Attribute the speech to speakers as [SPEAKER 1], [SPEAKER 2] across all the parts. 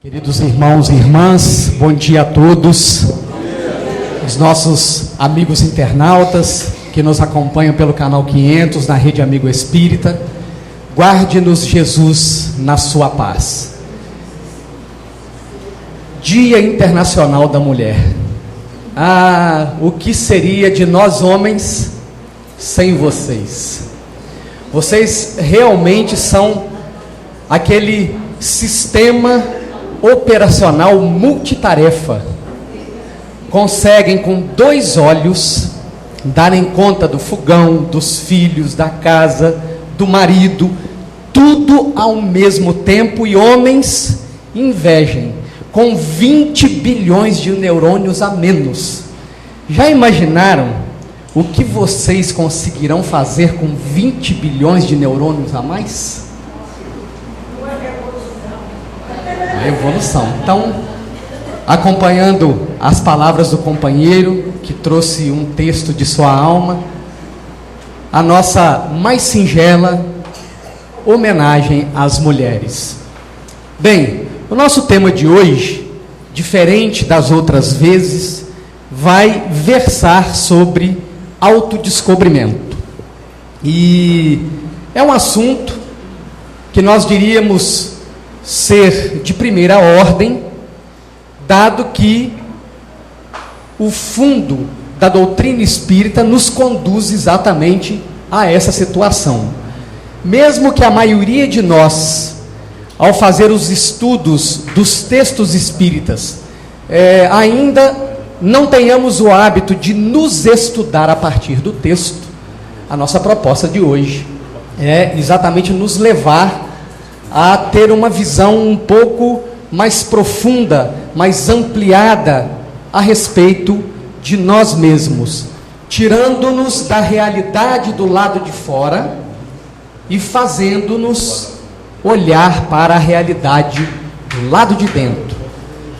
[SPEAKER 1] Queridos irmãos e irmãs, bom dia a todos. Os nossos amigos internautas que nos acompanham pelo canal 500 na Rede Amigo Espírita, guarde-nos Jesus na sua paz. Dia Internacional da Mulher. O que seria de nós homens sem vocês? Vocês realmente são aquele sistema operacional multitarefa. Conseguem com 2 olhos darem conta do fogão, dos filhos, da casa, do marido, tudo ao mesmo tempo, e homens invejem com 20 bilhões de neurônios a menos. Já imaginaram o que vocês conseguirão fazer com 20 bilhões de neurônios a mais? Evolução. Então, acompanhando as palavras do companheiro que trouxe um texto de sua alma, a nossa mais singela homenagem às mulheres. Bem, o nosso tema de hoje, diferente das outras vezes, vai versar sobre autodescobrimento. E é um assunto que nós diríamos ser de primeira ordem, dado que o fundo da doutrina espírita nos conduz exatamente a essa situação. Mesmo que a maioria de nós, ao fazer os estudos dos textos espíritas, ainda não tenhamos o hábito de nos estudar a partir do texto, a nossa proposta de hoje é exatamente nos levar a ter uma visão um pouco mais profunda, mais ampliada a respeito de nós mesmos, tirando-nos da realidade do lado de fora e fazendo-nos olhar para a realidade do lado de dentro,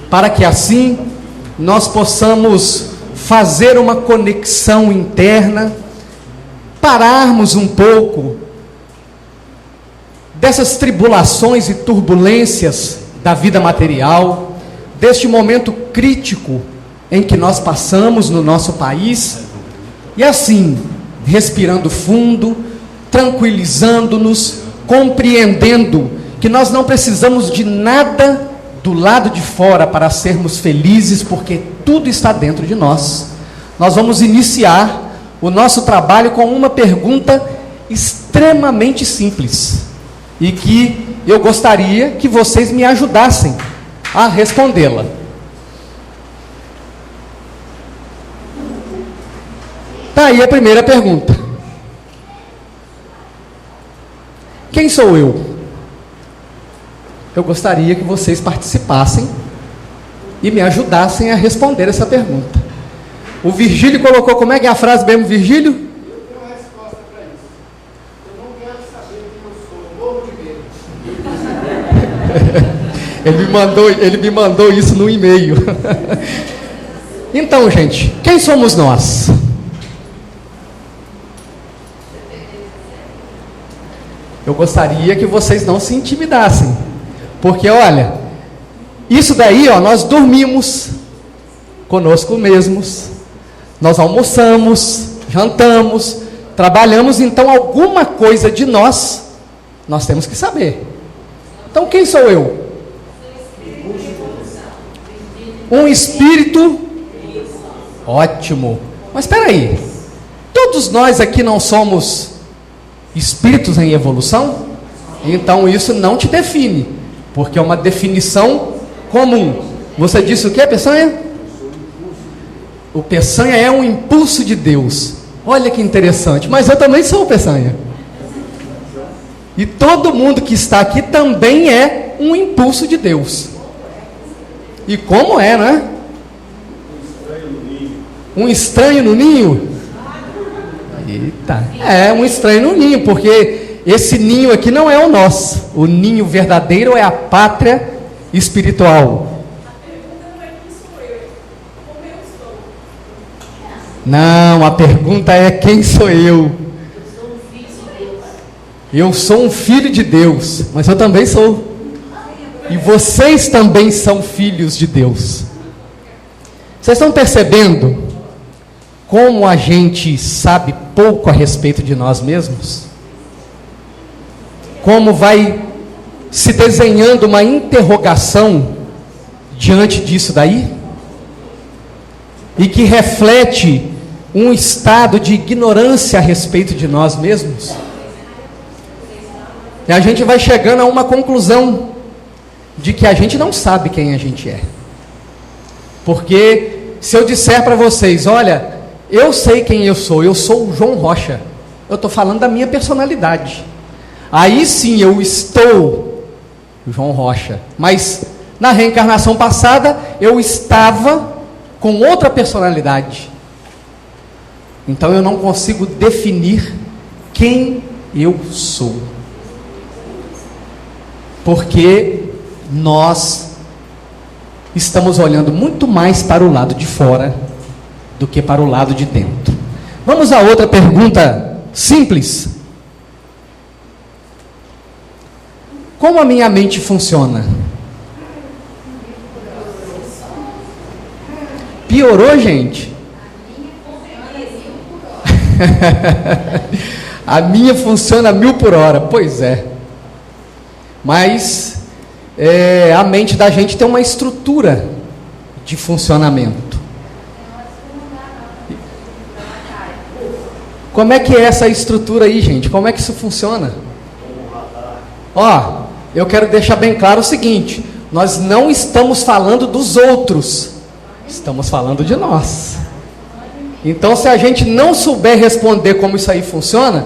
[SPEAKER 1] para que assim nós possamos fazer uma conexão interna, pararmos um pouco dessas tribulações e turbulências da vida material, deste momento crítico em que nós passamos no nosso país, e assim, respirando fundo, tranquilizando-nos, compreendendo que nós não precisamos de nada do lado de fora para sermos felizes, porque tudo está dentro de nós. Nós vamos iniciar o nosso trabalho com uma pergunta extremamente simples, e que eu gostaria que vocês me ajudassem a respondê-la. Tá aí a primeira pergunta. Quem sou eu? Eu gostaria que vocês participassem e me ajudassem a responder essa pergunta. O Virgílio colocou, como é que é a frase mesmo, Virgílio? Ele me mandou isso no e-mail. Então, gente, quem somos nós? Eu gostaria que vocês não se intimidassem, porque olha, isso daí, nós dormimos conosco mesmos, nós almoçamos, jantamos, trabalhamos, então alguma coisa de nós temos que saber. Então, quem sou eu? Um espírito? Ótimo. Mas espera aí, todos nós aqui não somos espíritos em evolução? Então isso não te define, porque é uma definição comum. Você disse o que, Peçanha? O Peçanha é um impulso de Deus. Olha que interessante, mas eu também sou o Peçanha. E todo mundo que está aqui também é um impulso de Deus. E como é, não é? Um estranho no ninho? Eita, um estranho no ninho, porque esse ninho aqui não é o nosso. O ninho verdadeiro é a pátria espiritual. Não, a pergunta é quem sou eu? Eu sou um filho de Deus, mas eu também sou E vocês também são filhos de Deus. Vocês estão percebendo como a gente sabe pouco a respeito de nós mesmos? Como vai se desenhando uma interrogação diante disso daí? E que reflete um estado de ignorância a respeito de nós mesmos? E a gente vai chegando a uma conclusão de que a gente não sabe quem a gente é. Porque se eu disser para vocês, olha, eu sei quem eu sou o João Rocha, eu estou falando da minha personalidade. Aí sim eu estou João Rocha, mas na reencarnação passada eu estava com outra personalidade. Então eu não consigo definir quem eu sou. Porque nós estamos olhando muito mais para o lado de fora do que para o lado de dentro. Vamos a outra pergunta simples. Como a minha mente funciona? Piorou, gente? A minha funciona 1000 por hora. Pois é. Mas a mente da gente tem uma estrutura de funcionamento. Como é que é essa estrutura aí, gente? Como é que isso funciona? Ó, eu quero deixar bem claro o seguinte: nós não estamos falando dos outros, estamos falando de nós. Então, se a gente não souber responder como isso aí funciona,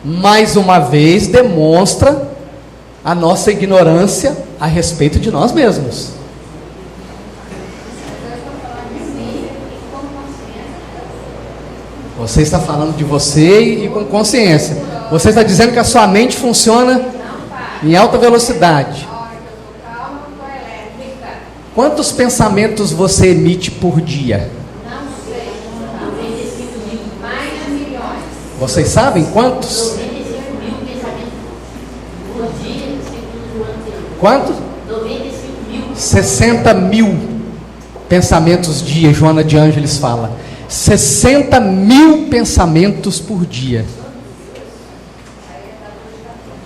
[SPEAKER 1] mais uma vez demonstra a nossa ignorância a respeito de nós mesmos. Você está falando de você e com consciência. Você está dizendo que a sua mente funciona em alta velocidade. Quantos pensamentos você emite por dia? Vocês sabem quantos? Quanto? 60 mil pensamentos dia, Joana de Ângeles fala. 60 mil pensamentos por dia.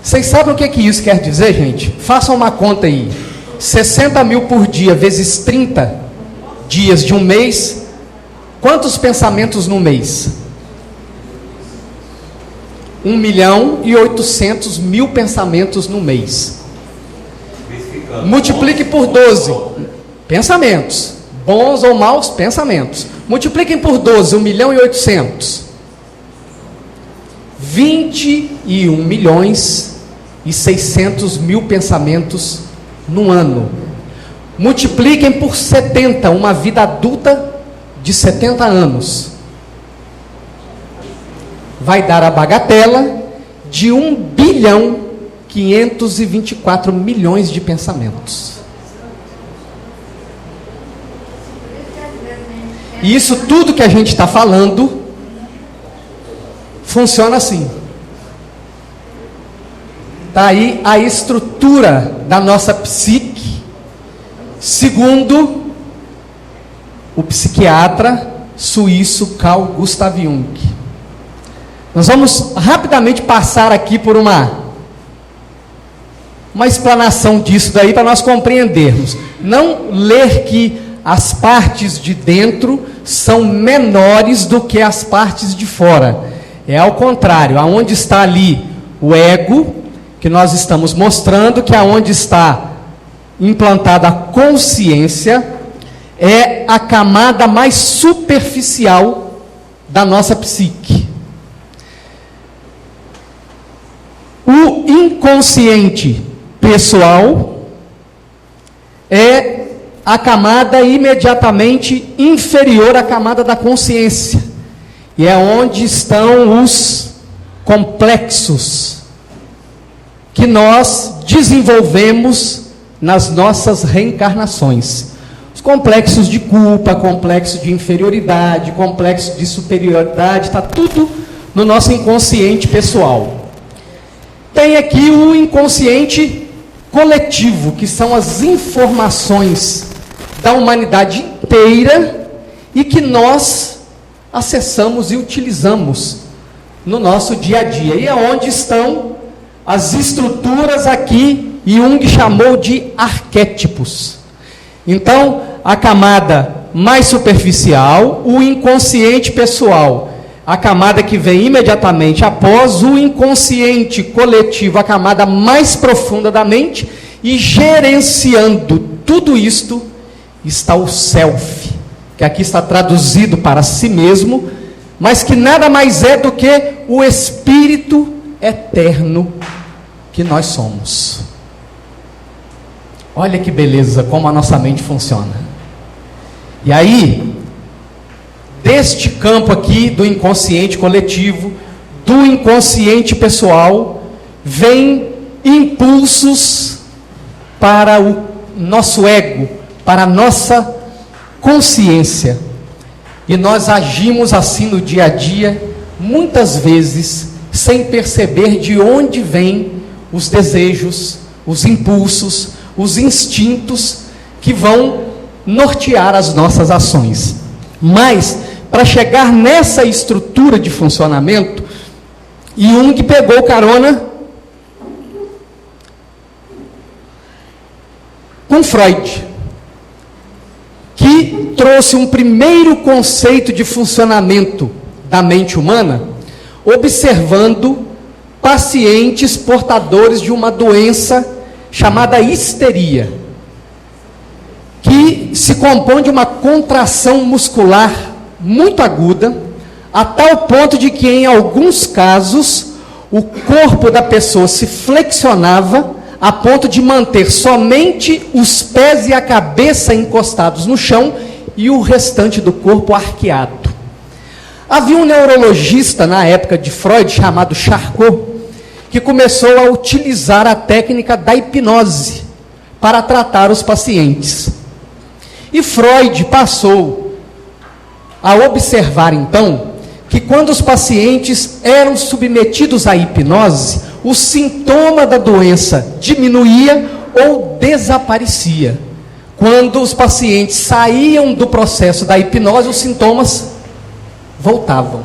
[SPEAKER 1] Vocês sabem o que isso quer dizer, gente? Façam uma conta aí. 60 mil por dia vezes 30 dias de um mês. Quantos pensamentos no mês? 1.800.000 pensamentos no mês. Multiplique por 12 pensamentos, bons ou maus pensamentos. Multipliquem por 12, 1.800.000. 21.600.000 pensamentos no ano. Multipliquem por 70, uma vida adulta de 70 anos. Vai dar a bagatela de 1.524.000.000 de pensamentos. E isso tudo que a gente está falando funciona assim. Está aí a estrutura da nossa psique, segundo o psiquiatra suíço Carl Gustav Jung. Nós vamos rapidamente passar aqui por uma explanação disso daí para nós compreendermos. Não ler que as partes de dentro são menores do que as partes de fora. É ao contrário, aonde está ali o ego, que nós estamos mostrando que aonde está implantada a consciência é a camada mais superficial da nossa psique. O inconsciente pessoal é a camada imediatamente inferior à camada da consciência. E é onde estão os complexos que nós desenvolvemos nas nossas reencarnações. Os complexos de culpa, complexo de inferioridade, complexo de superioridade, está tudo no nosso inconsciente pessoal. Tem aqui o inconsciente coletivo, que são as informações da humanidade inteira e que nós acessamos e utilizamos no nosso dia a dia. E aonde estão as estruturas aqui, Jung chamou de arquétipos. Então, a camada mais superficial, o inconsciente pessoal, a camada que vem imediatamente após, o inconsciente coletivo, a camada mais profunda da mente, e gerenciando tudo isto está o self, que aqui está traduzido para si mesmo, mas que nada mais é do que o espírito eterno que nós somos. Olha que beleza, como a nossa mente funciona. E aí, deste campo aqui do inconsciente coletivo, do inconsciente pessoal, vem impulsos para o nosso ego, para a nossa consciência. E nós agimos assim no dia a dia, muitas vezes, sem perceber de onde vêm os desejos, os impulsos, os instintos que vão nortear as nossas ações. Mas, para chegar nessa estrutura de funcionamento, Jung pegou carona com Freud, que trouxe um primeiro conceito de funcionamento da mente humana, observando pacientes portadores de uma doença chamada histeria, que se compõe de uma contração muscular muito aguda, a tal ponto de que, em alguns casos, o corpo da pessoa se flexionava a ponto de manter somente os pés e a cabeça encostados no chão e o restante do corpo arqueado. Havia um neurologista na época de Freud, chamado Charcot, que começou a utilizar a técnica da hipnose para tratar os pacientes. E Freud passou a observar, então, que quando os pacientes eram submetidos à hipnose, o sintoma da doença diminuía ou desaparecia. Quando os pacientes saíam do processo da hipnose, os sintomas voltavam.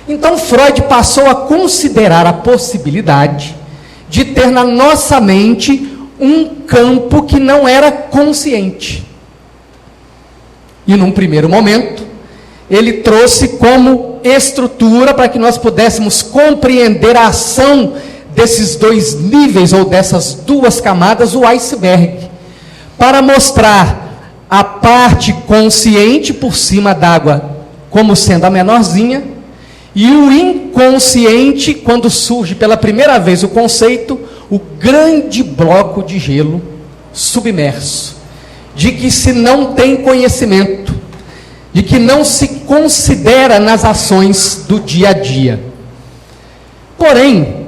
[SPEAKER 1] Então Freud passou a considerar a possibilidade de ter na nossa mente um campo que não era consciente. E num primeiro momento, ele trouxe como estrutura para que nós pudéssemos compreender a ação desses dois níveis ou dessas duas camadas, o iceberg, para mostrar a parte consciente por cima d'água como sendo a menorzinha, e o inconsciente, quando surge pela primeira vez o conceito, o grande bloco de gelo submerso, de que se não tem conhecimento, de que não se considera nas ações do dia a dia. Porém,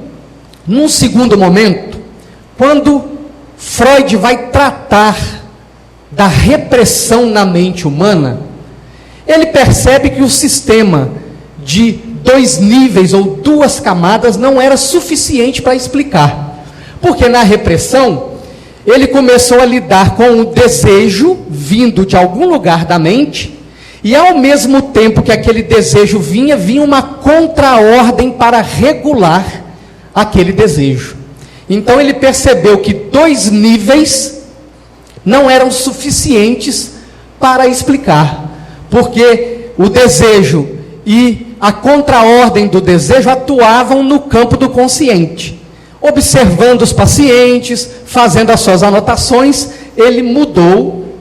[SPEAKER 1] num segundo momento, quando Freud vai tratar da repressão na mente humana, ele percebe que o sistema de dois níveis ou duas camadas não era suficiente para explicar. Porque na repressão, ele começou a lidar com o desejo vindo de algum lugar da mente, e ao mesmo tempo que aquele desejo vinha uma contraordem para regular aquele desejo. Então ele percebeu que dois níveis não eram suficientes para explicar, porque o desejo e a contraordem do desejo atuavam no campo do consciente. Observando os pacientes, fazendo as suas anotações, ele mudou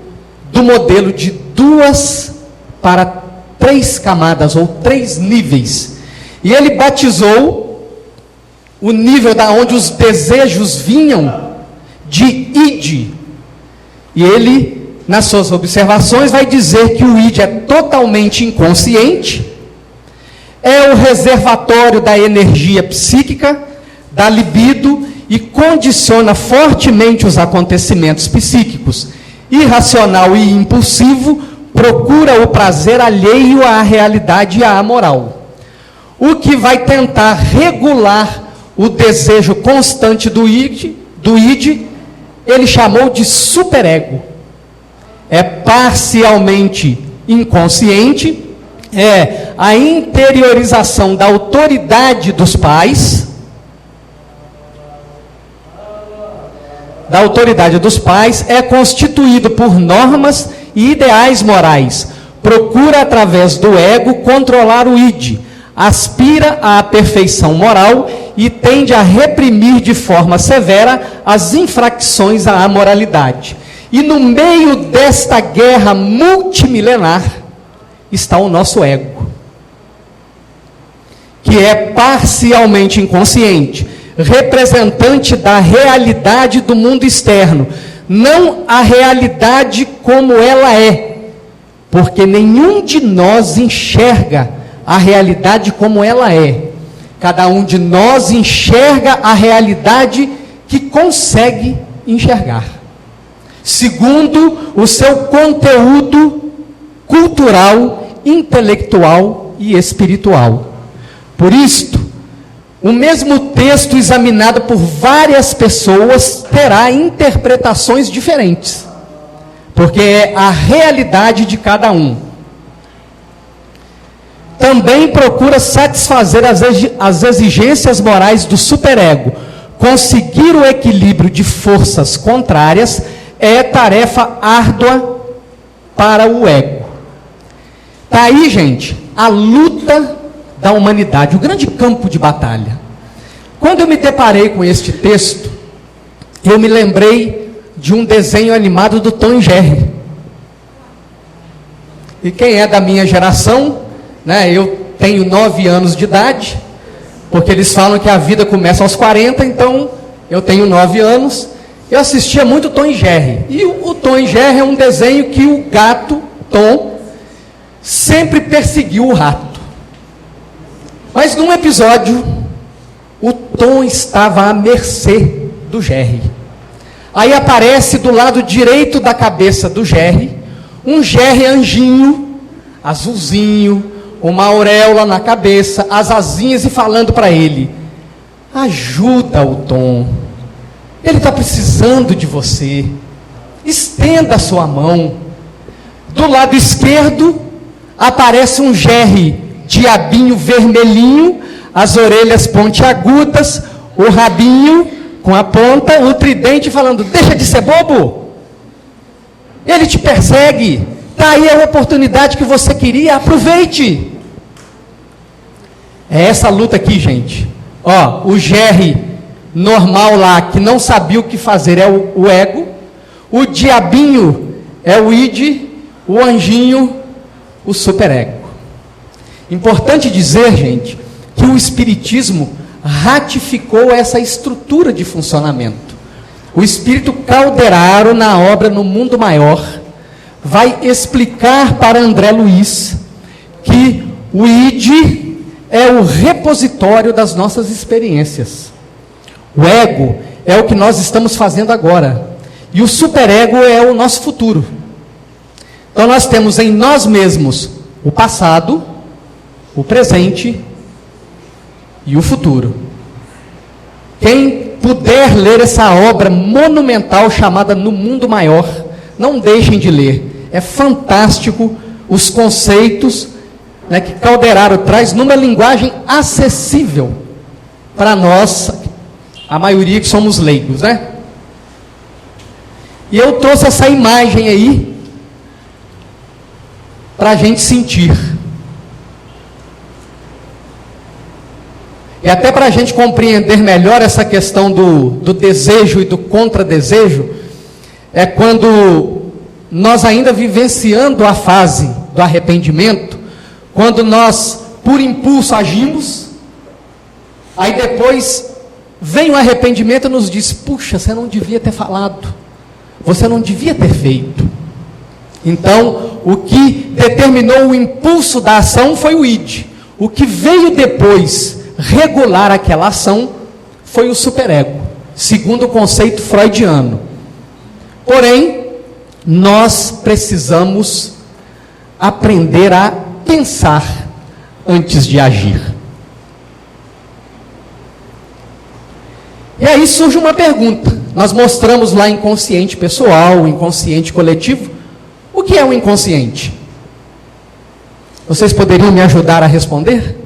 [SPEAKER 1] do modelo de 2 para 3 camadas, ou 3 níveis. E ele batizou o nível da onde os desejos vinham de id. E ele, nas suas observações, vai dizer que o id é totalmente inconsciente, é o reservatório da energia psíquica, da libido, e condiciona fortemente os acontecimentos psíquicos. Irracional e impulsivo, procura o prazer alheio à realidade e à moral. O que vai tentar regular o desejo constante do id ele chamou de superego. É parcialmente inconsciente, é a interiorização da autoridade dos pais, é constituído por normas e ideais morais, procura através do ego controlar o id, aspira à perfeição moral e tende a reprimir de forma severa as infrações à moralidade. E no meio desta guerra multimilenar está o nosso ego, que é parcialmente inconsciente, representante da realidade do mundo externo, não a realidade como ela é, porque nenhum de nós enxerga a realidade como ela é. Cada um de nós enxerga a realidade que consegue enxergar, segundo o seu conteúdo cultural, intelectual e espiritual. Por isto, o mesmo texto examinado por várias pessoas terá interpretações diferentes, porque é a realidade de cada um. Também procura satisfazer as exigências morais do superego. Conseguir o equilíbrio de forças contrárias é tarefa árdua para o ego. Está aí, gente, a luta da humanidade, o grande campo de batalha. Quando eu me deparei com este texto, eu me lembrei de um desenho animado do Tom e Jerry. E quem é da minha geração, né, eu tenho 9 anos de idade, porque eles falam que a vida começa aos 40, então eu tenho 9 anos, eu assistia muito Tom e Jerry. E o Tom e Jerry é um desenho que o gato, Tom, sempre perseguiu o rato. Mas num episódio, o Tom estava à mercê do Jerry. Aí aparece do lado direito da cabeça do Jerry, um Jerry anjinho, azulzinho, uma auréola na cabeça, as asinhas, e falando para ele: ajuda o Tom, ele está precisando de você, estenda a sua mão. Do lado esquerdo, aparece um Jerry diabinho vermelhinho, as orelhas pontiagudas, o rabinho com a ponta, o tridente, falando: deixa de ser bobo, ele te persegue, está aí a oportunidade que você queria, aproveite. É essa luta aqui, gente. Ó, o Jerry normal lá, que não sabia o que fazer, é o ego. O diabinho é o id, o anjinho, o superego. Importante dizer, gente, que o Espiritismo ratificou essa estrutura de funcionamento. O Espírito Calderaro, na obra No Mundo Maior, vai explicar para André Luiz que o id é o repositório das nossas experiências. O ego é o que nós estamos fazendo agora. E o superego é o nosso futuro. Então nós temos em nós mesmos o passado, o presente e o futuro. Quem puder ler essa obra monumental chamada No Mundo Maior, não deixem de ler. É fantástico os conceitos, né, que Calderaro traz numa linguagem acessível para nós, a maioria que somos leigos, né? E eu trouxe essa imagem aí para a gente sentir. E até para a gente compreender melhor essa questão do desejo e do contra-desejo, é quando nós ainda vivenciando a fase do arrependimento, quando nós, por impulso, agimos, aí depois vem o arrependimento e nos diz: puxa, você não devia ter falado, você não devia ter feito. Então, o que determinou o impulso da ação foi o id. O que veio depois regular aquela ação foi o superego, segundo o conceito freudiano. Porém, nós precisamos aprender a pensar antes de agir. E aí surge uma pergunta: Nós mostramos lá inconsciente pessoal, inconsciente coletivo. O que é o inconsciente? Vocês poderiam me ajudar a responder?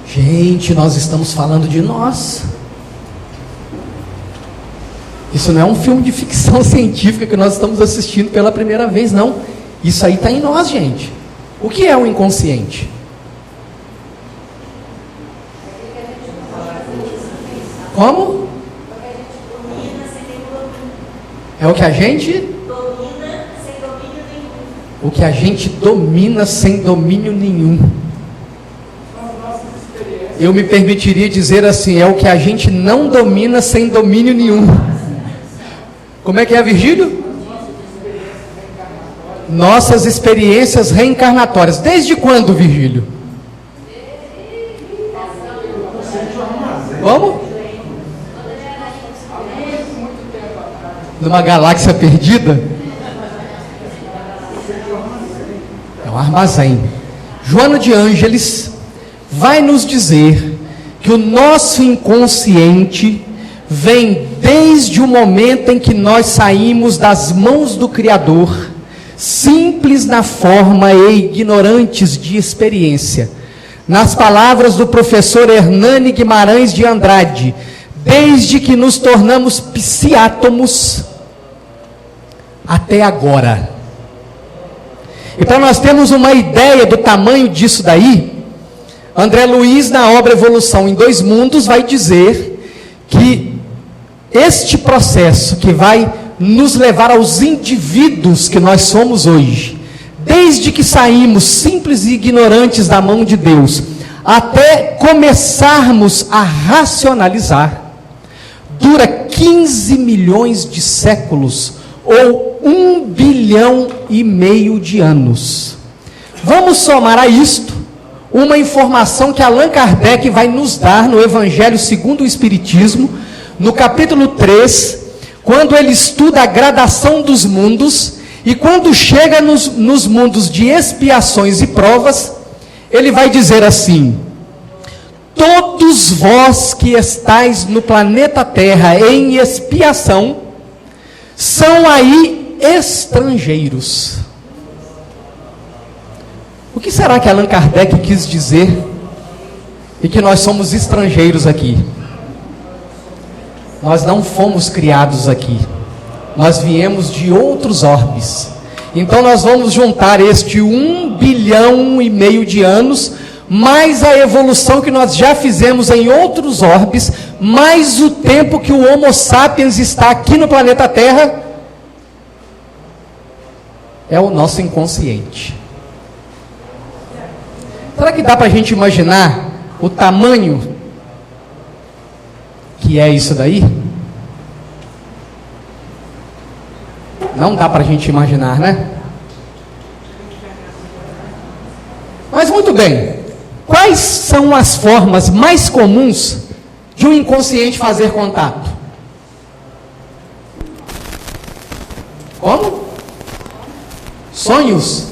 [SPEAKER 1] Gente, nós estamos falando de nós. Isso não é um filme de ficção científica que nós estamos assistindo pela primeira vez, não. Isso aí está em nós, gente. O que é o inconsciente? Como? É o que a gente domina sem domínio nenhum. O que a gente domina sem domínio nenhum. Eu me permitiria dizer assim, é o que a gente não domina sem domínio nenhum. Como é que é, Virgílio? Nossas experiências reencarnatórias. Desde quando, Virgílio? Como? Numa galáxia perdida? É um armazém. Joana de Ângeles vai nos dizer que o nosso inconsciente vem desde o momento em que nós saímos das mãos do Criador, simples na forma e ignorantes de experiência. Nas palavras do professor Hernani Guimarães de Andrade, desde que nos tornamos psiátomos até agora. Então nós temos uma ideia do tamanho disso daí. André Luiz, na obra Evolução em Dois Mundos, vai dizer que este processo que vai nos levar aos indivíduos que nós somos hoje, desde que saímos simples e ignorantes da mão de Deus, até começarmos a racionalizar, dura 15 milhões de séculos, ou 1,5 bilhão de anos. Vamos somar a isto uma informação que Allan Kardec vai nos dar no Evangelho segundo o Espiritismo, no capítulo 3, quando ele estuda a gradação dos mundos, e quando chega nos mundos de expiações e provas, ele vai dizer assim: todos vós que estáis no planeta Terra em expiação, são aí estrangeiros. O que será que Allan Kardec quis dizer? E que nós somos estrangeiros aqui. Nós não fomos criados aqui. Nós viemos de outros orbes. Então nós vamos juntar este 1,5 bilhão de anos, mais a evolução que nós já fizemos em outros orbes, mais o tempo que o Homo sapiens está aqui no planeta Terra, é o nosso inconsciente. Será que dá para a gente imaginar o tamanho que é isso daí? Não dá para a gente imaginar, né? Mas muito bem, quais são as formas mais comuns de um inconsciente fazer contato? Como? Sonhos?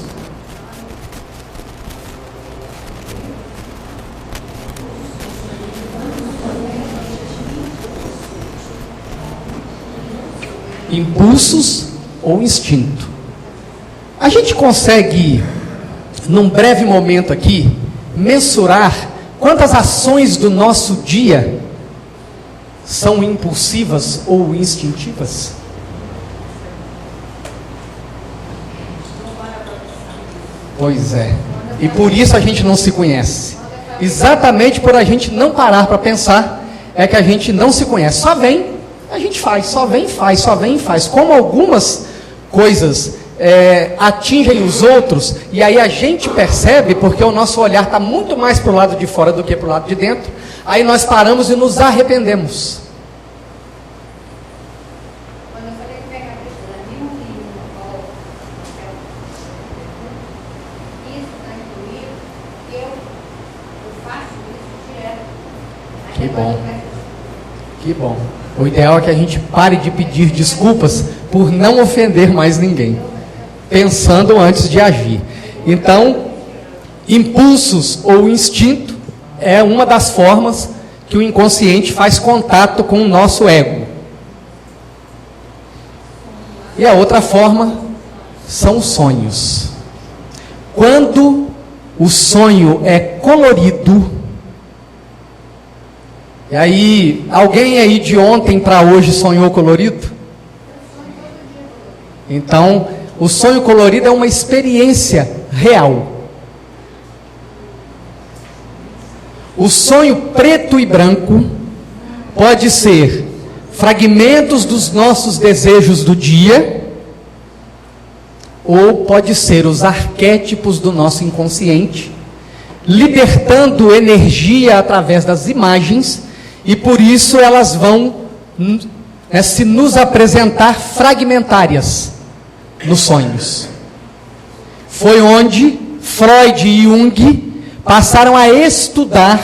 [SPEAKER 1] Impulsos ou instinto. A gente consegue, num breve momento aqui, mensurar quantas ações do nosso dia são impulsivas ou instintivas? Pois é. E por isso a gente não se conhece. Exatamente por a gente não parar para pensar, é que a gente não se conhece. Só vem, a gente faz, só vem e faz, só vem e faz. Como algumas coisas atingem os outros, e aí a gente percebe, porque o nosso olhar está muito mais para o lado de fora do que para o lado de dentro, aí nós paramos e nos arrependemos. Que bom. Que bom. O ideal é que a gente pare de pedir desculpas por não ofender mais ninguém, pensando antes de agir. Então, impulsos ou instinto é uma das formas que o inconsciente faz contato com o nosso ego. E a outra forma são os sonhos. Quando o sonho é colorido, e aí, alguém aí de ontem para hoje sonhou colorido? Então, o sonho colorido é uma experiência real. O sonho preto e branco pode ser fragmentos dos nossos desejos do dia, ou pode ser os arquétipos do nosso inconsciente, libertando energia através das imagens, e por isso elas vão se nos apresentar fragmentárias nos sonhos. Foi onde Freud e Jung passaram a estudar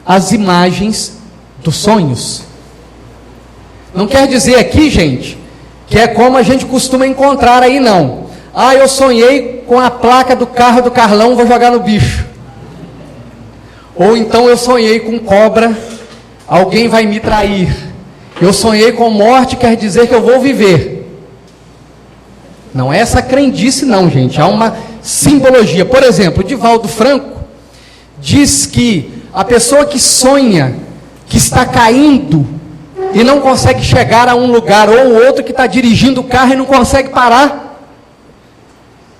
[SPEAKER 1] as imagens dos sonhos. Não quer dizer aqui, gente, que é como a gente costuma encontrar aí, não. Ah, eu sonhei com a placa do carro do Carlão, vou jogar no bicho. Ou então eu sonhei com cobra, alguém vai me trair. Eu sonhei com morte, quer dizer que eu vou viver. Não é essa crendice não, gente. Há uma simbologia. Por exemplo, Divaldo Franco diz que a pessoa que sonha que está caindo e não consegue chegar a um lugar, ou outro que está dirigindo o carro e não consegue parar,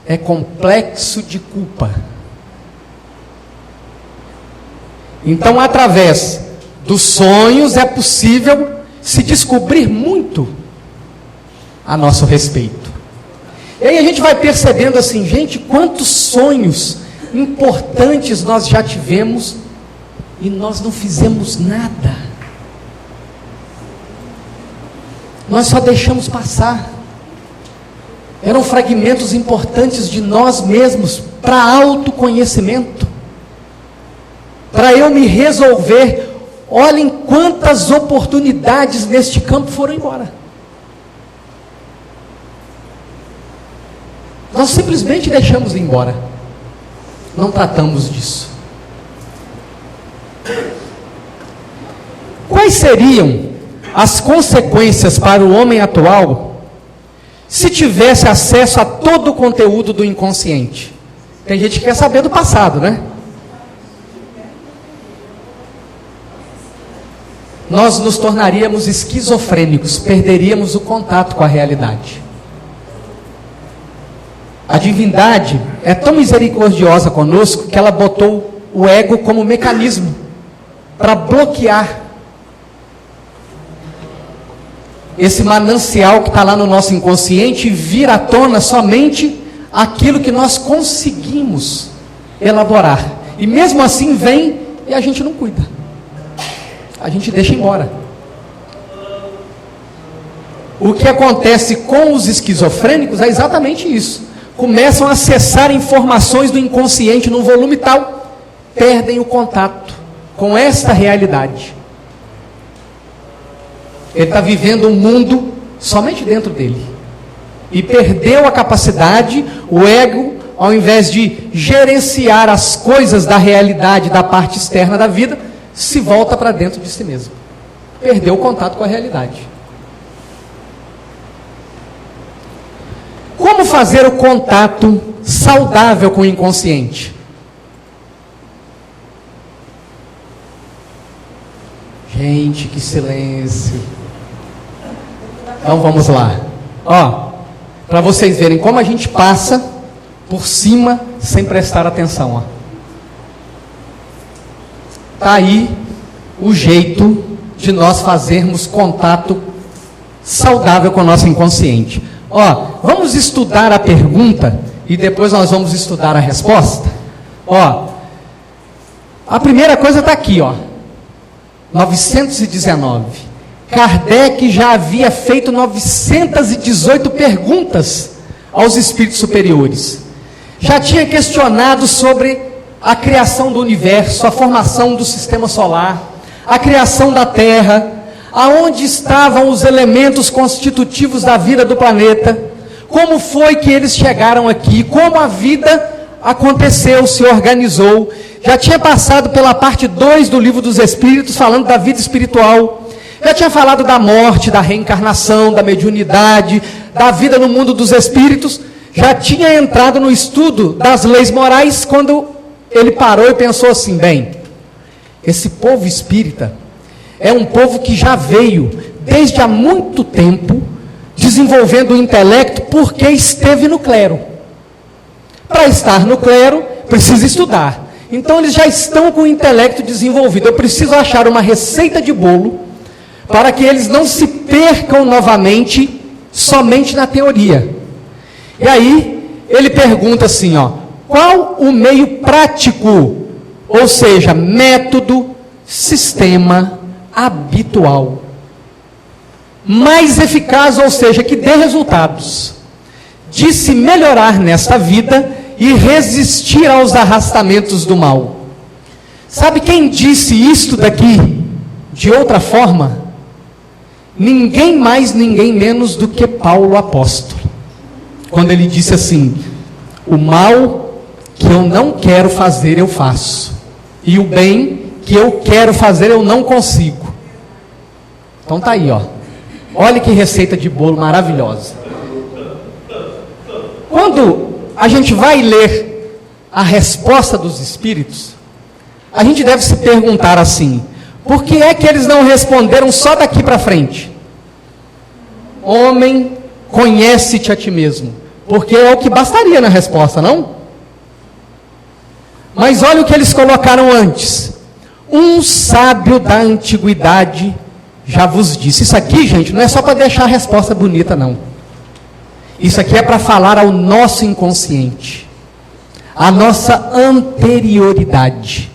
[SPEAKER 1] é complexo de culpa. Então, através dos sonhos é possível se descobrir muito a nosso respeito. E aí a gente vai percebendo assim, gente, quantos sonhos importantes nós já tivemos e nós não fizemos nada. Nós só deixamos passar. Eram fragmentos importantes de nós mesmos para autoconhecimento, para eu me resolver. Olhem quantas oportunidades neste campo foram embora. Nós simplesmente deixamos ir embora. Não tratamos disso. Quais seriam as consequências para o homem atual se tivesse acesso a todo o conteúdo do inconsciente? Tem gente que quer saber do passado, né? Nós nos tornaríamos esquizofrênicos, perderíamos o contato com a realidade. A divindade é tão misericordiosa conosco que ela botou o ego como mecanismo para bloquear esse manancial que está lá no nosso inconsciente e vir à tona somente aquilo que nós conseguimos elaborar. E mesmo assim vem e a gente não cuida. A gente deixa embora. O que acontece com os esquizofrênicos é exatamente isso. Começam a acessar informações do inconsciente num volume tal, perdem o contato com esta realidade. Ele está vivendo um mundo somente dentro dele. E perdeu a capacidade, o ego, ao invés de gerenciar as coisas da realidade, da parte externa da vida, se volta para dentro de si mesmo. Perdeu o contato com a realidade. Como fazer o contato saudável com o inconsciente? Gente, que silêncio. Então vamos lá. Ó, para vocês verem como a gente passa por cima sem prestar atenção, ó. Tá aí o jeito de nós fazermos contato saudável com o nosso inconsciente. Ó, vamos estudar a pergunta e depois nós vamos estudar a resposta. Ó, a primeira coisa está aqui, ó, 919. Kardec já havia feito 918 perguntas aos espíritos superiores. Já tinha questionado sobre a criação do universo, a formação do sistema solar, a criação da Terra, aonde estavam os elementos constitutivos da vida do planeta, como foi que eles chegaram aqui, como a vida aconteceu, se organizou, já tinha passado pela parte 2 do livro dos Espíritos, falando da vida espiritual, já tinha falado da morte, da reencarnação, da mediunidade, da vida no mundo dos espíritos, já tinha entrado no estudo das leis morais, quando ele parou e pensou assim: bem, esse povo espírita é um povo que já veio, desde há muito tempo, desenvolvendo o intelecto, porque esteve no clero. Para estar no clero, precisa estudar. Então eles já estão com o intelecto desenvolvido. Eu preciso achar uma receita de bolo, para que eles não se percam novamente, somente na teoria. E aí, ele pergunta assim, qual o meio prático, ou seja, método, sistema habitual, mais eficaz, ou seja, que dê resultados, de se melhorar nesta vida e resistir aos arrastamentos do mal. Sabe quem disse isto daqui de outra forma? Ninguém mais, ninguém menos do que Paulo apóstolo, quando ele disse assim: o mal que eu não quero fazer eu faço, e o bem que eu quero fazer eu não consigo. Então tá aí, olha que receita de bolo maravilhosa. Quando a gente vai ler a resposta dos Espíritos, a gente deve se perguntar assim: por que é que eles não responderam só daqui para frente? Homem, conhece-te a ti mesmo. Porque é o que bastaria na resposta, não? Mas olha o que eles colocaram antes: um sábio da antiguidade já vos disse. Isso aqui, gente, não é só para deixar a resposta bonita, não. Isso aqui é para falar ao nosso inconsciente, a nossa anterioridade,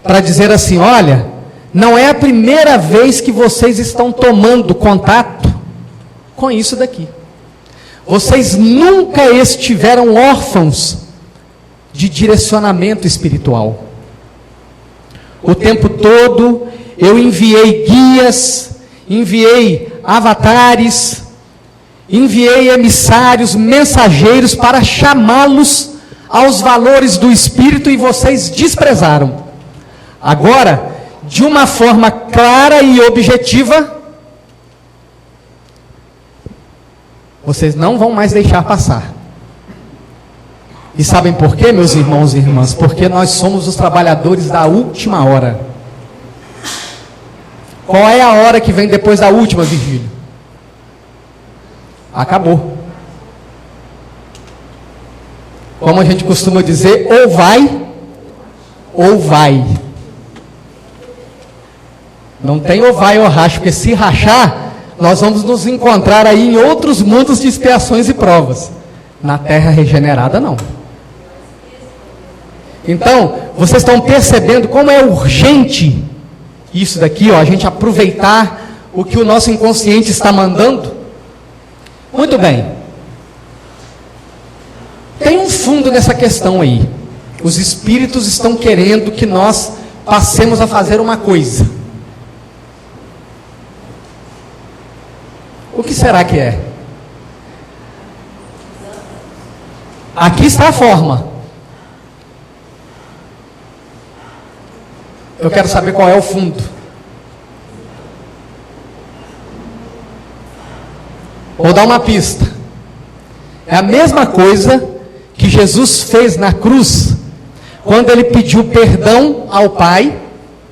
[SPEAKER 1] para dizer assim: olha, não é a primeira vez que vocês estão tomando contato com isso daqui. Vocês nunca estiveram órfãos de direcionamento espiritual. O tempo todo eu enviei guias, enviei avatares, enviei emissários, mensageiros para chamá-los aos valores do Espírito, e vocês desprezaram. Agora, de uma forma clara e objetiva, vocês não vão mais deixar passar. E sabem por quê, meus irmãos e irmãs? Porque nós somos os trabalhadores da última hora. Qual é a hora que vem depois da última, Virgílio? Acabou. Como a gente costuma dizer, ou vai, ou vai. Não tem ou vai ou racha, porque se rachar, nós vamos nos encontrar aí em outros mundos de expiações e provas. Na terra regenerada, não. Então, vocês estão percebendo como é urgente isso daqui, a gente aproveitar o que o nosso inconsciente está mandando? Muito bem. Tem um fundo nessa questão aí. Os espíritos estão querendo que nós passemos a fazer uma coisa. O que será que é? Aqui está a forma. Eu quero saber qual é o fundo. Vou dar uma pista. É a mesma coisa que Jesus fez na cruz, quando ele pediu perdão ao Pai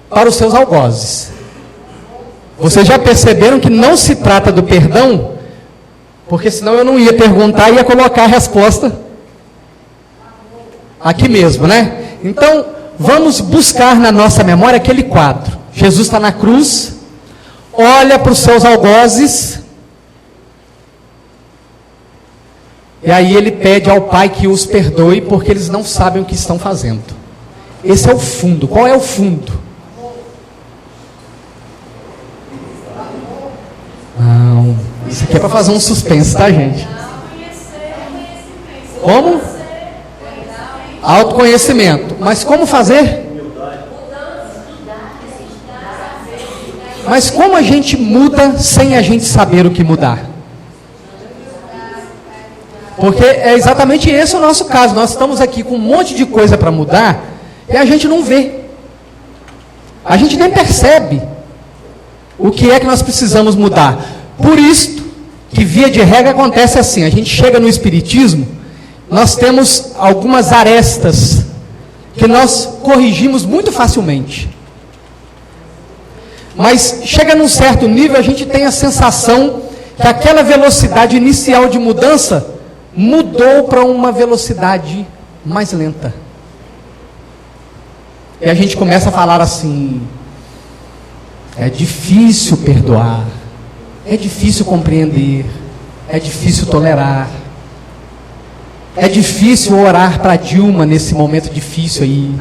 [SPEAKER 1] para os seus algozes. Vocês já perceberam que não se trata do perdão? Porque senão eu não ia perguntar, ia colocar a resposta aqui mesmo, né? Então, vamos buscar na nossa memória aquele quadro. Jesus está na cruz, olha para os seus algozes, e aí ele pede ao Pai que os perdoe, porque eles não sabem o que estão fazendo. Esse é o fundo. Qual é o fundo? Não, isso aqui é para fazer um suspense, tá, gente? Como? Autoconhecimento. Mas como fazer? Mas como a gente muda sem a gente saber o que mudar? Porque é exatamente esse o nosso caso. Nós estamos aqui com um monte de coisa para mudar e a gente não vê. A gente nem percebe o que é que nós precisamos mudar. Por isso que, via de regra, acontece assim. A gente chega no Espiritismo, nós temos algumas arestas que nós corrigimos muito facilmente. Mas chega num certo nível, a gente tem a sensação que aquela velocidade inicial de mudança mudou para uma velocidade mais lenta. E a gente começa a falar assim: é difícil perdoar, é difícil compreender, é difícil tolerar, é difícil orar para Dilma nesse momento difícil aí.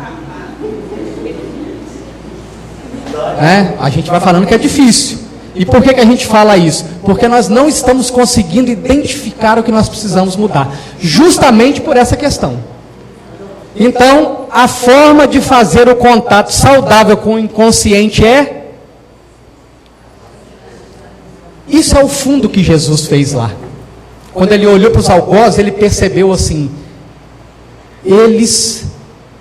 [SPEAKER 1] A gente vai falando que é difícil. E por que a gente fala isso? Porque nós não estamos conseguindo identificar o que nós precisamos mudar, justamente por essa questão. Então, a forma de fazer o contato saudável com o inconsciente é... Isso é o fundo que Jesus fez lá. Quando ele olhou para os algozes, ele percebeu assim: eles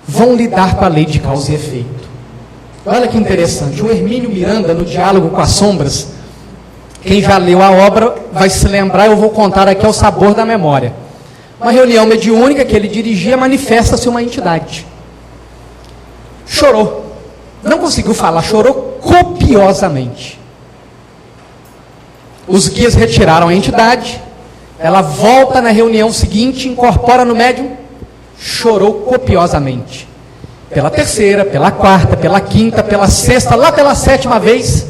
[SPEAKER 1] vão lidar com a lei de causa e efeito. Olha que interessante, o Hermínio Miranda, no Diálogo com as Sombras, quem já leu a obra vai se lembrar, eu vou contar aqui, é o sabor da memória. Uma reunião mediúnica que ele dirigia, manifesta-se uma entidade. Chorou, não conseguiu falar, chorou copiosamente. Os guias retiraram a entidade, ela volta na reunião seguinte, incorpora no médium, chorou copiosamente. Pela terceira, pela quarta, pela quinta, pela sexta, lá pela sétima vez,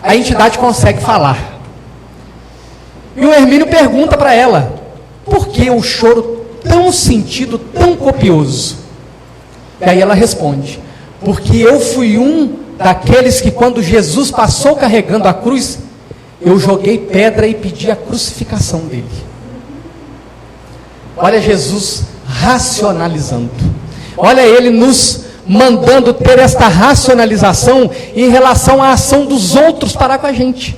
[SPEAKER 1] a entidade consegue falar. E o Hermínio pergunta para ela: por que o choro tão sentido, tão copioso? E aí ela responde: porque eu fui um daqueles que, quando Jesus passou carregando a cruz, eu joguei pedra e pedi a crucificação dele. Olha Jesus racionalizando. Olha ele nos mandando ter esta racionalização em relação à ação dos outros para com a gente.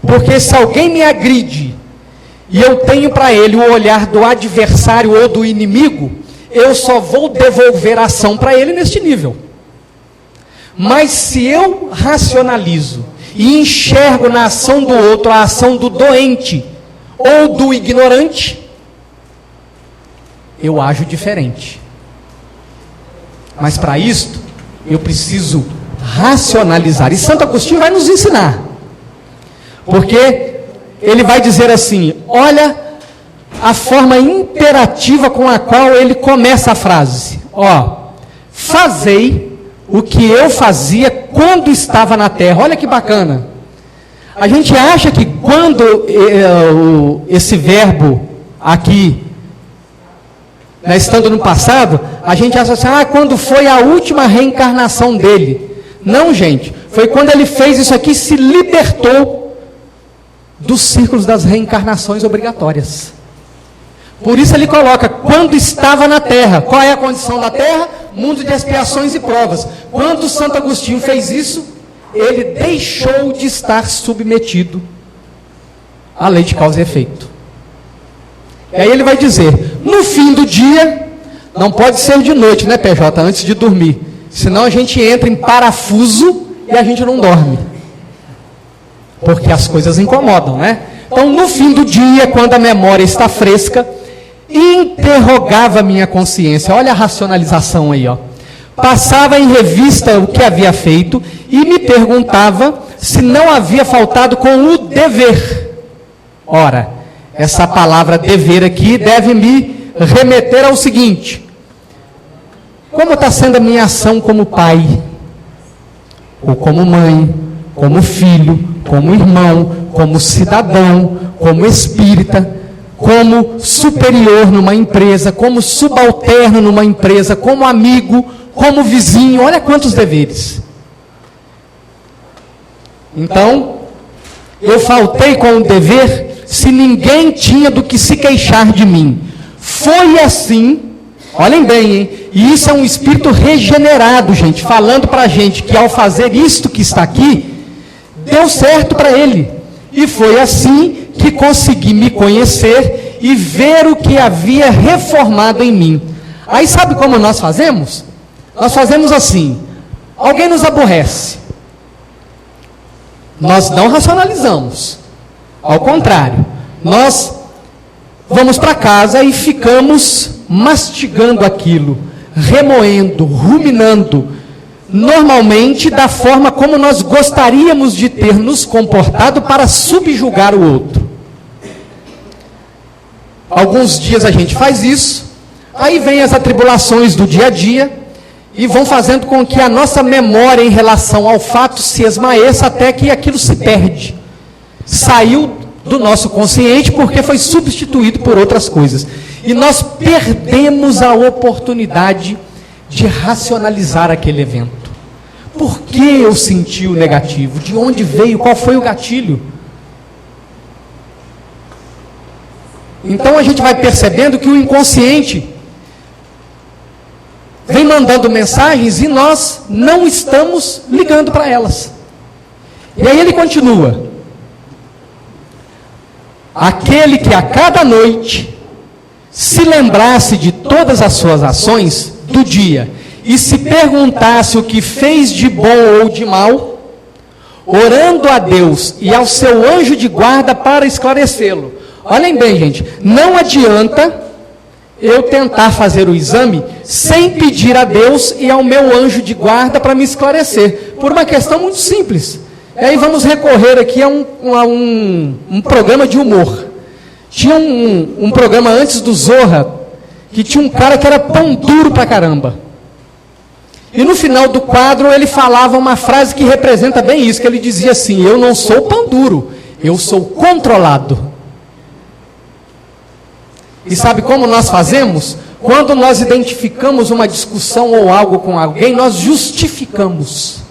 [SPEAKER 1] Porque se alguém me agride e eu tenho para ele o olhar do adversário ou do inimigo, eu só vou devolver a ação para ele neste nível. Mas se eu racionalizo e enxergo na ação do outro a ação do doente ou do ignorante, eu ajo diferente. Mas para isto, eu preciso racionalizar. E Santo Agostinho vai nos ensinar. Porque ele vai dizer assim, olha a forma imperativa com a qual ele começa a frase. Fazei o que eu fazia quando estava na terra. Olha que bacana. A gente acha que quando esse verbo aqui, estando no passado, a gente acha assim, quando foi a última reencarnação dele. Não, gente, foi quando ele fez isso aqui, se libertou dos círculos das reencarnações obrigatórias. Por isso ele coloca, quando estava na terra. Qual é a condição da terra? Mundo de expiações e provas. Quando Santo Agostinho fez isso, ele deixou de estar submetido à lei de causa e efeito. E aí ele vai dizer, no fim do dia, não pode ser de noite, né, PJ, antes de dormir. Senão a gente entra em parafuso e a gente não dorme. Porque as coisas incomodam, né? Então, no fim do dia, quando a memória está fresca, interrogava minha consciência. Olha a racionalização aí, Passava em revista o que havia feito e me perguntava se não havia faltado com o dever. Ora, essa palavra dever aqui deve me remeter ao seguinte: como está sendo a minha ação como pai, ou como mãe, como filho, como irmão, como cidadão, como espírita, como superior numa empresa, como subalterno numa empresa, como amigo, como vizinho. Olha quantos deveres. Então, eu faltei com o dever se ninguém tinha do que se queixar de mim. Foi assim, olhem bem, hein? E isso é um espírito regenerado, gente, falando para a gente que ao fazer isto que está aqui, deu certo para ele. E foi assim que consegui me conhecer e ver o que havia reformado em mim. Aí sabe como nós fazemos? Nós fazemos assim: alguém nos aborrece, nós não racionalizamos, ao contrário, nós vamos para casa e ficamos mastigando aquilo, remoendo, ruminando, normalmente da forma como nós gostaríamos de ter nos comportado para subjugar o outro. Alguns dias a gente faz isso, aí vem as atribulações do dia a dia, e vão fazendo com que a nossa memória em relação ao fato se esmaeça até que aquilo se perde. Saiu do nosso consciente porque foi substituído por outras coisas. E nós perdemos a oportunidade de racionalizar aquele evento. Por que eu senti o negativo? De onde veio? Qual foi o gatilho? Então a gente vai percebendo que o inconsciente vem mandando mensagens e nós não estamos ligando para elas. E aí ele continua: aquele que a cada noite se lembrasse de todas as suas ações do dia e se perguntasse o que fez de bom ou de mal, orando a Deus e ao seu anjo de guarda para esclarecê-lo. Olhem bem, gente, não adianta eu tentar fazer o exame sem pedir a Deus e ao meu anjo de guarda para me esclarecer, por uma questão muito simples. E aí vamos recorrer aqui a um programa de humor. Tinha um programa antes do Zorra, que tinha um cara que era pão duro pra caramba. E no final do quadro ele falava uma frase que representa bem isso, que ele dizia assim: eu não sou pão duro, eu sou controlado. E sabe como nós fazemos? Quando nós identificamos uma discussão ou algo com alguém, nós justificamos.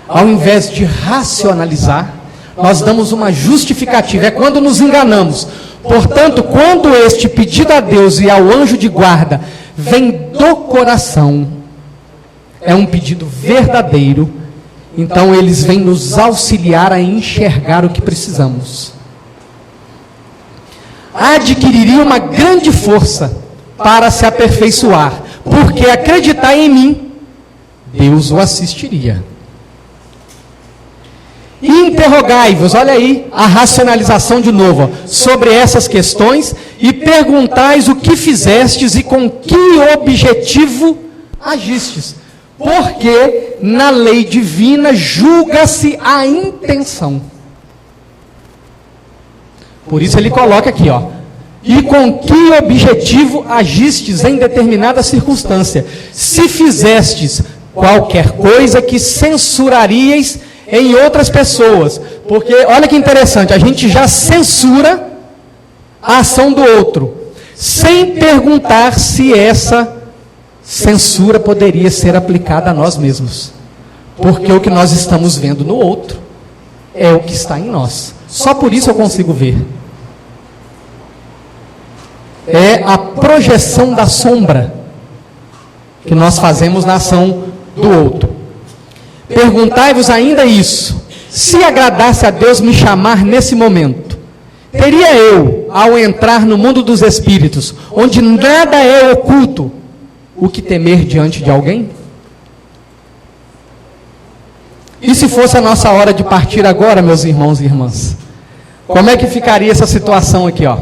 [SPEAKER 1] Ao invés de racionalizar, nós damos uma justificativa. É quando nos enganamos. Portanto, quando este pedido a Deus e ao anjo de guarda vem do coração, é um pedido verdadeiro, então eles vêm nos auxiliar a enxergar o que precisamos. Adquiriria uma grande força para se aperfeiçoar, porque acreditar em mim, Deus o assistiria. E interrogai-vos, olha aí a racionalização de novo, ó, sobre essas questões, e perguntais o que fizestes e com que objetivo agistes. Porque na lei divina julga-se a intenção. Por isso ele coloca aqui, ó, e com que objetivo agistes em determinada circunstância, se fizestes qualquer coisa que censuraríeis em outras pessoas. Porque, olha que interessante, a gente já censura a ação do outro, sem perguntar se essa censura poderia ser aplicada a nós mesmos. Porque o que nós estamos vendo no outro é o que está em nós. Só por isso eu consigo ver. É a projeção da sombra que nós fazemos na ação do outro. Perguntai-vos ainda isso: se agradasse a Deus me chamar nesse momento, teria eu, ao entrar no mundo dos espíritos, onde nada é oculto, o que temer diante de alguém? E se fosse a nossa hora de partir agora, meus irmãos e irmãs? Como é que ficaria essa situação aqui, ó?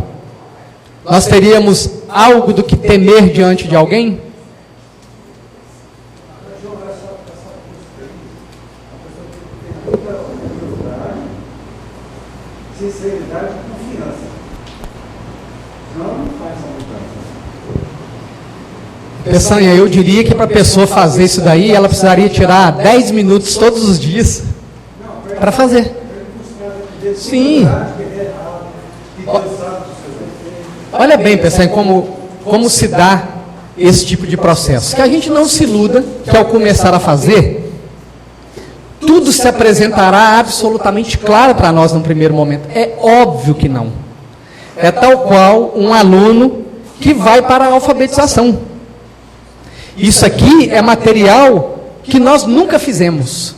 [SPEAKER 1] Nós teríamos algo do que temer diante de alguém?
[SPEAKER 2] Sinceridade e confiança. Não faz essa mudança.
[SPEAKER 1] Peçanha, eu diria que para a pessoa fazer isso daí, ela precisaria tirar 10 minutos todos os dias para fazer. Sim. Olha bem, Peçanha, como se dá esse tipo de processo. Que a gente não se iluda que ao começar a fazer, tudo se apresentará absolutamente claro para nós no primeiro momento. É óbvio que não. É tal qual um aluno que vai para a alfabetização. Isso aqui é material que nós nunca fizemos.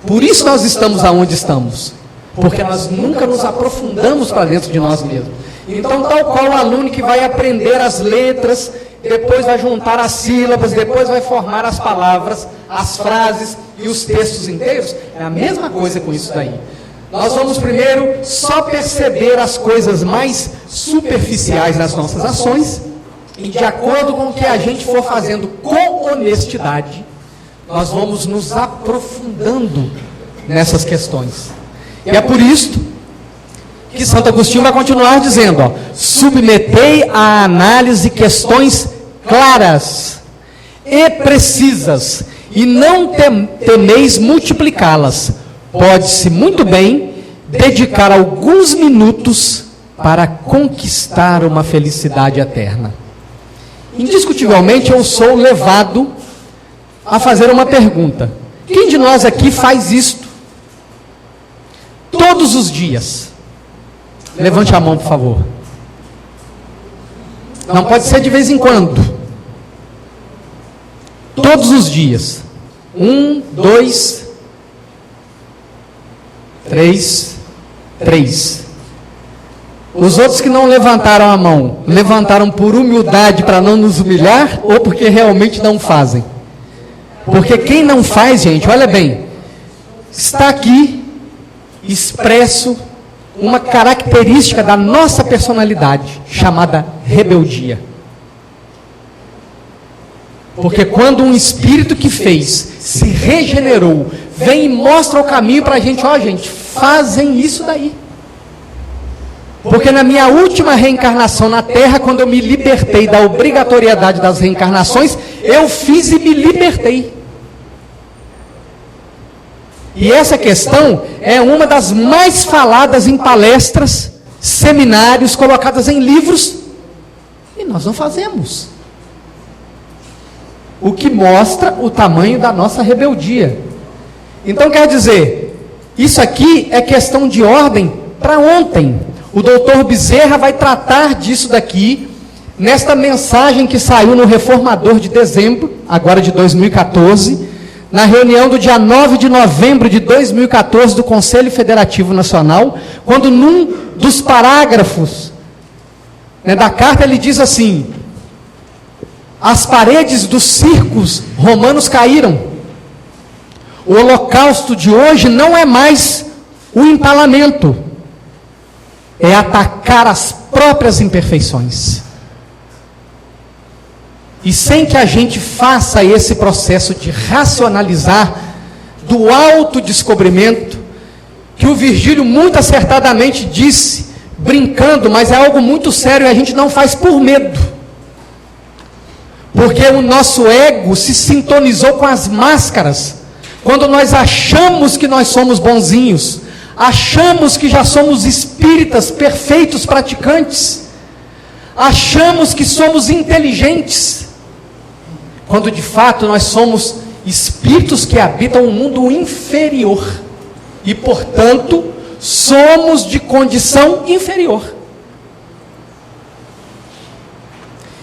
[SPEAKER 1] Por isso nós estamos aonde estamos. Porque nós nunca nos aprofundamos para dentro de nós mesmos. Então, tal qual o aluno que vai aprender as letras, depois vai juntar as sílabas, depois vai formar as palavras, as frases e os textos inteiros, é a mesma coisa com isso daí. Nós vamos primeiro só perceber as coisas mais superficiais das nossas ações, e de acordo com o que a gente for fazendo com honestidade, nós vamos nos aprofundando nessas questões. E é por isso que Santo Agostinho vai continuar dizendo, ó, submetei à análise questões claras e precisas, e não temeis multiplicá-las. Pode-se muito bem dedicar alguns minutos para conquistar uma felicidade eterna. Indiscutivelmente, eu sou levado a fazer uma pergunta. Quem de nós aqui faz isto todos os dias? Levante a mão, por favor. Não pode ser de vez em quando. Todos os dias. 1, 2, 3. Os outros que não levantaram a mão, levantaram por humildade para não nos humilhar ou porque realmente não fazem? Porque quem não faz, gente, olha bem, está aqui expresso uma característica da nossa personalidade, chamada rebeldia. Porque quando um espírito que fez, se regenerou, vem e mostra o caminho para a gente, ó gente, fazem isso daí. Porque na minha última reencarnação na Terra, quando eu me libertei da obrigatoriedade das reencarnações, eu fiz e me libertei. E essa questão é uma das mais faladas em palestras, seminários, colocadas em livros, e nós não fazemos. O que mostra o tamanho da nossa rebeldia. Então quer dizer, isso aqui é questão de ordem para ontem. O doutor Bezerra vai tratar disso daqui, nesta mensagem que saiu no Reformador de dezembro, agora de 2014, na reunião do dia 9 de novembro de 2014 do Conselho Federativo Nacional, quando num dos parágrafos da carta ele diz assim: as paredes dos circos romanos caíram. O holocausto de hoje não é mais o empalamento, é atacar as próprias imperfeições. E sem que a gente faça esse processo de racionalizar, do autodescobrimento, que o Virgílio muito acertadamente disse, brincando, mas é algo muito sério e a gente não faz por medo. Porque o nosso ego se sintonizou com as máscaras. Quando nós achamos que nós somos bonzinhos, achamos que já somos espíritas perfeitos praticantes, achamos que somos inteligentes, quando de fato nós somos espíritos que habitam um mundo inferior e, portanto, somos de condição inferior.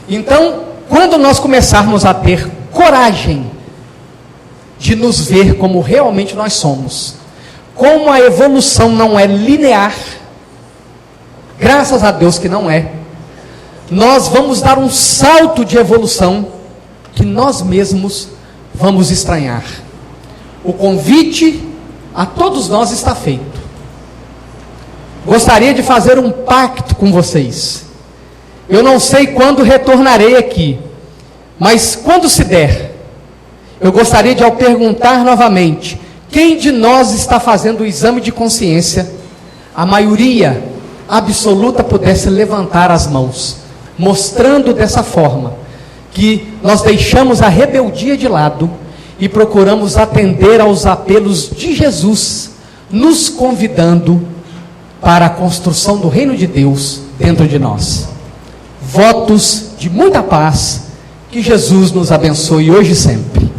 [SPEAKER 1] Então, quando nós começarmos a ter coragem de nos ver como realmente nós somos, como a evolução não é linear, graças a Deus que não é, nós vamos dar um salto de evolução que nós mesmos vamos estranhar. O convite a todos nós está feito. Gostaria de fazer um pacto com vocês. Eu não sei quando retornarei aqui, mas quando se der, eu gostaria de, ao perguntar novamente, quem de nós está fazendo o exame de consciência, a maioria absoluta pudesse levantar as mãos, mostrando dessa forma que nós deixamos a rebeldia de lado e procuramos atender aos apelos de Jesus, nos convidando para a construção do reino de Deus dentro de nós. Votos de muita paz, que Jesus nos abençoe hoje e sempre.